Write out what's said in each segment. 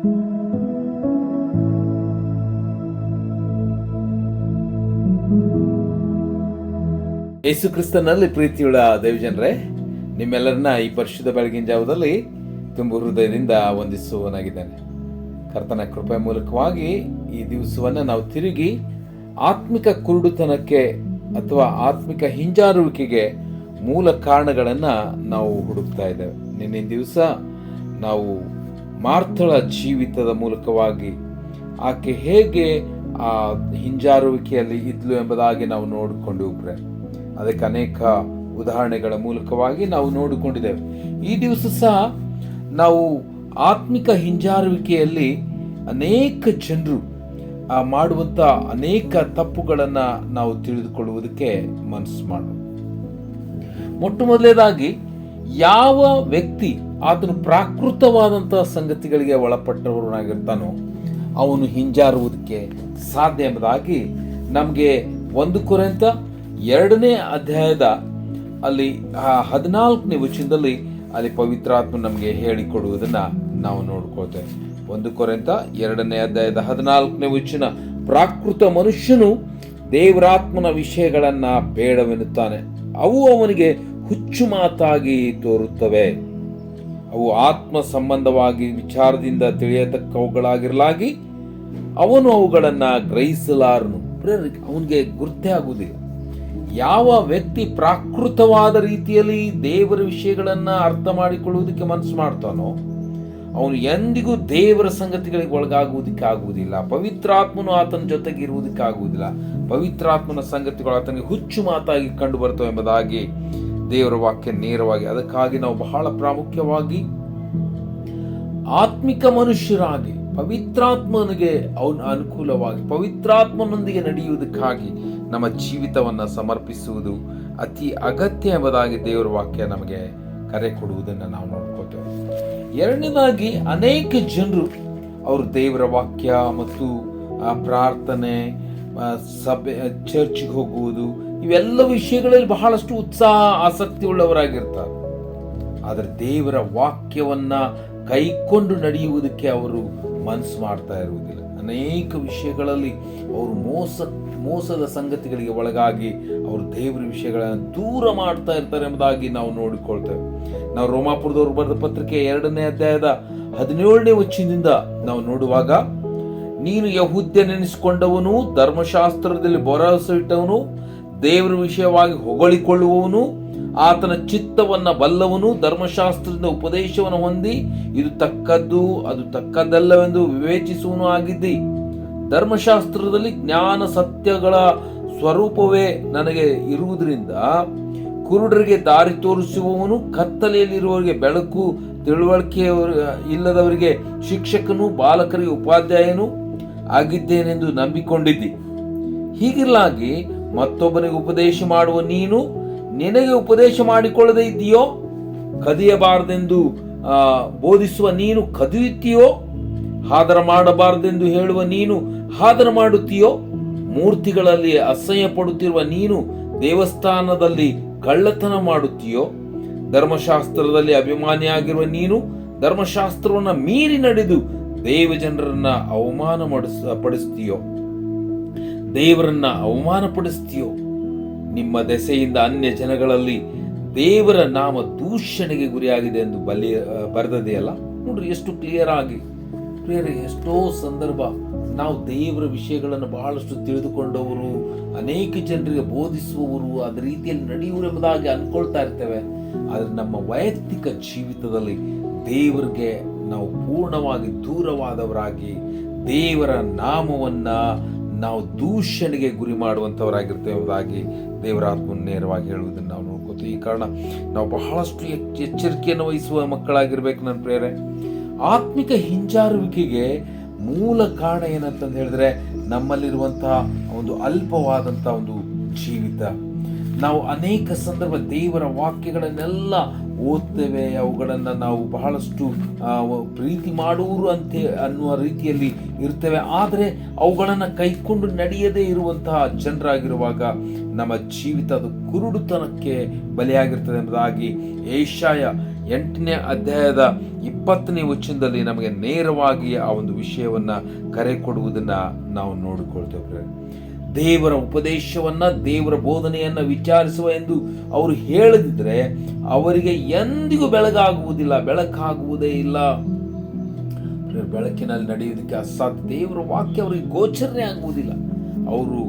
ಯೇಸು ಕ್ರಿಸ್ತನಲ್ಲಿ ಪ್ರೀತಿಯುಳ್ಳ ದೇವಜನರೇ, ನಿಮ್ಮೆಲ್ಲರನ್ನ ಈ ಪರಿಶುದ್ಧ ಬೆಳಗಿನ ಜಾವದಲ್ಲಿ ತುಂಬ ಹೃದಯದಿಂದ ವಂದಿಸುವನಾಗಿದ್ದೇನೆ. ಕರ್ತನ ಕೃಪೆ ಮೂಲಕವಾಗಿ ಈ ದಿವಸವನ್ನು ನಾವು ತಿರುಗಿ ಆತ್ಮಿಕ ಕುರುಡುತನಕ್ಕೆ ಅಥವಾ ಆತ್ಮಿಕ ಹಿಂಜಾರುವಿಕೆಗೆ ಮೂಲ ಕಾರಣಗಳನ್ನು ನಾವು ಹುಡುಕ್ತಾ ಇದ್ದೇವೆ. ನಿನ್ನಿನ ದಿವಸ ನಾವು ಮಾರ್ಥಳ ಜೀವಿತದ ಮೂಲಕವಾಗಿ ಆಕೆ ಹೇಗೆ ಆ ಹಿಂಜಾರುವಿಕೆಯಲ್ಲಿ ಇದ್ಲು ಎಂಬುದಾಗಿ ನಾವು ನೋಡಿಕೊಂಡು ಅದಕ್ಕೆ ಅನೇಕ ಉದಾಹರಣೆಗಳ ಮೂಲಕವಾಗಿ ನಾವು ನೋಡಿಕೊಂಡಿದ್ದೇವೆ. ಈ ದಿವಸ ಸಹ ನಾವು ಆತ್ಮಿಕ ಹಿಂಜಾರುವಿಕೆಯಲ್ಲಿ ಅನೇಕ ಜನರು ಮಾಡುವಂಥ ಅನೇಕ ತಪ್ಪುಗಳನ್ನು ನಾವು ತಿಳಿದುಕೊಳ್ಳುವುದಕ್ಕೆ ಮನಸ್ಸು ಮಾಡೋಣ. ಮೊಟ್ಟ ಮೊದಲನೇದಾಗಿ, ಯಾವ ವ್ಯಕ್ತಿ ಆತನು ಪ್ರಾಕೃತವಾದಂತಹ ಸಂಗತಿಗಳಿಗೆ ಒಳಪಟ್ಟವನಾಗಿರ್ತಾನೋ ಅವನು ಹಿಂಜಾರುವುದಕ್ಕೆ ಸಾಧ್ಯ ಎಂಬುದಾಗಿ ನಮಗೆ 1 ಕೊರಿಂಥ 2ನೇ ಅಧ್ಯಾಯದ ಅಲ್ಲಿ 14ನೇ ವಚನದಲ್ಲಿ ಅಲ್ಲಿ ಪವಿತ್ರಾತ್ಮ ನಮಗೆ ಹೇಳಿಕೊಡುವುದನ್ನ ನಾವು ನೋಡ್ಕೊಳ್ತೇವೆ. 1 ಕೊರಿಂಥ 2ನೇ ಅಧ್ಯಾಯದ 14ನೇ ವಚನ, ಪ್ರಾಕೃತ ಮನುಷ್ಯನು ದೇವರಾತ್ಮನ ವಿಷಯಗಳನ್ನ ಬೇಡವೆನ್ನುತ್ತಾನೆ, ಅವು ಅವನಿಗೆ ಹುಚ್ಚು ಮಾತಾಗಿ ತೋರುತ್ತವೆ. ಅವು ಆತ್ಮ ಸಂಬಂಧವಾಗಿ ವಿಚಾರದಿಂದ ತಿಳಿಯತಕ್ಕವುಗಳಾಗಿರಲಾಗಿ ಅವನು ಅವುಗಳನ್ನ ಗ್ರಹಿಸಲಾರನು. ಅವನಿಗೆ ಗುರ್ತೇ ಆಗುವುದಿಲ್ಲ. ಯಾವ ವ್ಯಕ್ತಿ ಪ್ರಾಕೃತವಾದ ರೀತಿಯಲ್ಲಿ ದೇವರ ವಿಷಯಗಳನ್ನ ಅರ್ಥ ಮಾಡಿಕೊಳ್ಳುವುದಕ್ಕೆ ಮನಸ್ಸು ಮಾಡ್ತಾನೋ ಅವನು ಎಂದಿಗೂ ದೇವರ ಸಂಗತಿಗಳಿಗೆ ಒಳಗಾಗುವುದಕ್ಕೆ ಆಗುವುದಿಲ್ಲ. ಪವಿತ್ರಾತ್ಮನು ಆತನ ಜೊತೆಗೆ ಇರುವುದಕ್ಕೆ ಆಗುವುದಿಲ್ಲ. ಪವಿತ್ರಾತ್ಮನ ಸಂಗತಿಗಳು ಆತನಿಗೆ ಹುಚ್ಚು ಮಾತಾಗಿ ಕಂಡು ಬರ್ತವೆ ಎಂಬುದಾಗಿ ದೇವರ ವಾಕ್ಯ ನೇರವಾಗಿ. ಅದಕ್ಕಾಗಿ ನಾವು ಬಹಳ ಪ್ರಾಮುಖ್ಯವಾಗಿ ಆತ್ಮಿಕ ಮನುಷ್ಯರಾಗಿ ಪವಿತ್ರಾತ್ಮನಿಗೆ ಅವನ ಅನುಕೂಲವಾಗಿ ಪವಿತ್ರಾತ್ಮನೊಂದಿಗೆ ನಡೆಯುವುದಕ್ಕಾಗಿ ನಮ್ಮ ಜೀವಿತವನ್ನು ಸಮರ್ಪಿಸುವುದು ಅತಿ ಅಗತ್ಯ ಎಂಬುದಾಗಿ ದೇವರ ವಾಕ್ಯ ನಮಗೆ ಕರೆ ಕೊಡುವುದನ್ನು ನಾವು ನೋಡ್ಕೊಳ್ತೇವೆ. ಎರಡನೇದಾಗಿ, ಅನೇಕ ಜನರು ಅವರು ದೇವರ ವಾಕ್ಯ ಮತ್ತು ಪ್ರಾರ್ಥನೆ, ಸಭೆ, ಚರ್ಚ್ಗೆ ಹೋಗುವುದು, ಇವೆಲ್ಲ ವಿಷಯಗಳಲ್ಲಿ ಬಹಳಷ್ಟು ಉತ್ಸಾಹ ಆಸಕ್ತಿ ಉಳ್ಳವರಾಗಿರ್ತಾರೆ. ಆದರೆ ದೇವರ ವಾಕ್ಯವನ್ನ ಕೈಕೊಂಡು ನಡೆಯುವುದಕ್ಕೆ ಅವರು ಮನಸ್ಸು ಮಾಡ್ತಾ ಇರುವುದಿಲ್ಲ. ಅನೇಕ ವಿಷಯಗಳಲ್ಲಿ ಅವರು ಮೋಸದ ಸಂಗತಿಗಳಿಗೆ ಒಳಗಾಗಿ ಅವರು ದೇವರ ವಿಷಯಗಳನ್ನು ದೂರ ಮಾಡ್ತಾ ಇರ್ತಾರೆ ಎಂಬುದಾಗಿ ನಾವು ನೋಡಿಕೊಳ್ತೇವೆ. ನಾವು ರೋಮಾಪುರದವರು ಬರೆದ ಪತ್ರಿಕೆ 2ನೇ ಅಧ್ಯಾಯದ 17ನೇ ವಚನದಿಂದ ನಾವು ನೋಡುವಾಗ, ನೀನು ಯಹೂದ್ಯನೆನಿಸಿಕೊಂಡವನು, ಧರ್ಮಶಾಸ್ತ್ರದಲ್ಲಿ ಭರವಸೆ ಇಟ್ಟವನು, ದೇವರ ವಿಷಯವಾಗಿ ಹೊಗಳಿಕೊಳ್ಳುವವನು, ಆತನ ಚಿತ್ತವನ್ನ ಬಲ್ಲವನು, ಧರ್ಮಶಾಸ್ತ್ರದಿಂದ ಉಪದೇಶವನ್ನು ಹೊಂದಿ ಇದು ತಕ್ಕದ್ದು ಅದು ತಕ್ಕದ್ದಲ್ಲವೆಂದು ವಿವೇಚಿಸುವನು ಆಗಿದ್ದಿ. ಧರ್ಮಶಾಸ್ತ್ರದಲ್ಲಿ ಜ್ಞಾನ ಸತ್ಯಗಳ ಸ್ವರೂಪವೇ ನನಗೆ ಇರುವುದರಿಂದ ಕುರುಡರಿಗೆ ದಾರಿ ತೋರಿಸುವವನು, ಕತ್ತಲೆಯಲ್ಲಿರುವವರಿಗೆ ಬೆಳಕು, ತಿಳುವಳಿಕೆ ಇಲ್ಲದವರಿಗೆ ಶಿಕ್ಷಕನು, ಬಾಲಕರಿಗೆ ಉಪಾಧ್ಯಾಯನು ಆಗಿದ್ದೇನೆಂದು ನಂಬಿಕೊಂಡಿದ್ದಿ. ಹೀಗಿರಲಾಗಿ ಮತ್ತೊಬ್ಬನಿಗೆ ಉಪದೇಶ ಮಾಡುವ ನೀನು ನಿನಗೆ ಉಪದೇಶ ಮಾಡಿಕೊಳ್ಳದೆ ಇದ್ದೀಯೋ? ಕದಿಯಬಾರದೆಂದು ಬೋಧಿಸುವ ನೀನು ಕದಿಯುತ್ತೀಯೋ? ಹಾದರ ಮಾಡಬಾರದೆಂದು ಹೇಳುವ ನೀನು ಹಾದರ ಮಾಡುತ್ತೀಯೋ? ಮೂರ್ತಿಗಳಲ್ಲಿ ಅಸಹ್ಯ ಪಡುತ್ತಿರುವ ನೀನು ದೇವಸ್ಥಾನದಲ್ಲಿ ಕಳ್ಳತನ ಮಾಡುತ್ತೀಯೋ? ಧರ್ಮಶಾಸ್ತ್ರದಲ್ಲಿ ಅಭಿಮಾನಿಯಾಗಿರುವ ನೀನು ಧರ್ಮಶಾಸ್ತ್ರವನ್ನು ಮೀರಿ ನಡೆದು ದೇವಜನರನ್ನ ಪಡಿಸ್ತೀಯೋ? ದೇವರನ್ನ ಅವಮಾನಪಡಿಸ್ತೀಯೋ? ನಿಮ್ಮ ದೆಸೆಯಿಂದ ಅನ್ಯ ಜನಗಳಲ್ಲಿ ದೇವರ ನಾಮ ದೂಷಣೆಗೆ ಗುರಿಯಾಗಿದೆ ಎಂದು ಬರೆದದೆಯಲ್ಲ. ನೋಡ್ರಿ ಎಷ್ಟು ಕ್ಲಿಯರ್ ಆಗಿ. ಎಷ್ಟೋ ಸಂದರ್ಭ ನಾವು ದೇವರ ವಿಷಯಗಳನ್ನು ಬಹಳಷ್ಟು ತಿಳಿದುಕೊಂಡವರು, ಅನೇಕ ಜನರಿಗೆ ಬೋಧಿಸುವವರು, ಅದ ರೀತಿಯಲ್ಲಿ ನಡೆಯುವರು ಎಂಬುದಾಗಿ ಅನ್ಕೊಳ್ತಾ ಇರ್ತೇವೆ. ಆದರೆ ನಮ್ಮ ವೈಯಕ್ತಿಕ ಜೀವಿತದಲ್ಲಿ ದೇವರಿಗೆ ನಾವು ಪೂರ್ಣವಾಗಿ ದೂರವಾದವರಾಗಿ ದೇವರ ನಾಮವನ್ನ ನಾವು ದೂಷಣೆಗೆ ಗುರಿ ಮಾಡುವಂಥವರಾಗಿರ್ತೇವೆ ಎಂಬುದಾಗಿ ದೇವರಾತ್ಮ ನೇರವಾಗಿ ಹೇಳುವುದನ್ನು ನಾವು ನೋಡ್ಕೋತೀವಿ. ಈ ಕಾರಣ ನಾವು ಬಹಳಷ್ಟು ಎಚ್ಚರಿಕೆಯನ್ನು ವಹಿಸುವ ಮಕ್ಕಳಾಗಿರ್ಬೇಕು. ನನ್ನ ಪ್ರೇರೆ, ಆತ್ಮಿಕ ಹಿಂಜಾರುವಿಕೆಗೆ ಮೂಲ ಕಾರಣ ಏನಂತಂದು ಹೇಳಿದ್ರೆ ನಮ್ಮಲ್ಲಿರುವಂತಹ ಒಂದು ಅಲ್ಪವಾದಂತಹ ಒಂದು ಜೀವಿತ. ನಾವು ಅನೇಕ ಸಂದರ್ಭ ದೇವರ ವಾಕ್ಯಗಳನ್ನೆಲ್ಲ ಓದ್ತೇವೆ, ಅವುಗಳನ್ನು ನಾವು ಬಹಳಷ್ಟು ಪ್ರೀತಿ ಮಾಡುವರು ಅನ್ನುವ ರೀತಿಯಲ್ಲಿ ಇರ್ತೇವೆ. ಆದರೆ ಅವುಗಳನ್ನು ಕೈಕೊಂಡು ನಡೆಯದೇ ಇರುವಂತಹ ಜನರಾಗಿರುವಾಗ ನಮ್ಮ ಜೀವಿತ ಅದು ಕುರುಡುತನಕ್ಕೆ ಬಲಿಯಾಗಿರ್ತದೆ ಎಂಬುದಾಗಿ ಯೆಶಾಯ 8ನೇ ಅಧ್ಯಾಯದ 20ನೇ ವಚನದಲ್ಲಿ ನಮಗೆ ನೇರವಾಗಿ ಆ ಒಂದು ವಿಷಯವನ್ನ ಕರೆ ಕೊಡುವುದನ್ನ ನಾವು ನೋಡಿಕೊಳ್ತೇವೆ. ದೇವರ ಉಪದೇಶವನ್ನ, ದೇವರ ಬೋಧನೆಯನ್ನ ವಿಚಾರಿಸುವ ಎಂದು ಅವರು ಹೇಳದಿದ್ರೆ ಅವರಿಗೆ ಎಂದಿಗೂ ಬೆಳಕಾಗುವುದೇ ಇಲ್ಲ. ಬೆಳಕಿನಲ್ಲಿ ನಡೆಯುವುದಕ್ಕೆ ಅಸಾಧ್ಯ. ದೇವರ ವಾಕ್ಯ ಅವರಿಗೆ ಗೋಚರನೇ ಆಗುವುದಿಲ್ಲ. ಅವರು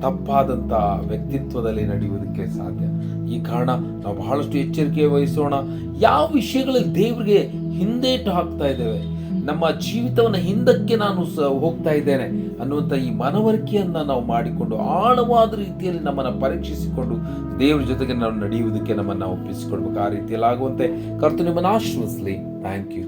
ತಪ್ಪಾದಂಥ ವ್ಯಕ್ತಿತ್ವದಲ್ಲಿ ನಡೆಯುವುದಕ್ಕೆ ಸಾಧ್ಯ. ಈ ಕಾರಣ ನಾವು ಬಹಳಷ್ಟು ಎಚ್ಚರಿಕೆ ವಹಿಸೋಣ. ಯಾವ ವಿಷಯಗಳಲ್ಲಿ ದೇವರಿಗೆ ಹಿಂದೇಟು ಹಾಕ್ತಾ ಇದ್ದೇವೆ, ನಮ್ಮ ಜೀವಿತವನ್ನು ಹಿಂದಕ್ಕೆ ನಾನು ಹೋಗ್ತಾ ಇದ್ದೇನೆ ಅನ್ನುವಂಥ ಈ ಮನವರಿಕೆಯನ್ನ ನಾವು ಮಾಡಿಕೊಂಡು ಆಳವಾದ ರೀತಿಯಲ್ಲಿ ನಮ್ಮನ್ನು ಪರೀಕ್ಷಿಸಿಕೊಂಡು ದೇವರ ಜೊತೆಗೆ ನಾವು ನಡೆಯುವುದಕ್ಕೆ ನಮ್ಮನ್ನು ಒಪ್ಪಿಸಿಕೊಳ್ಬೇಕು. ಆ ರೀತಿಯಲ್ಲಿ ಆಗುವಂತೆ ಕರ್ತನು ನಿಮ್ಮನ್ನು ಆಶೀರ್ವದಿಸಲಿ. Thank you.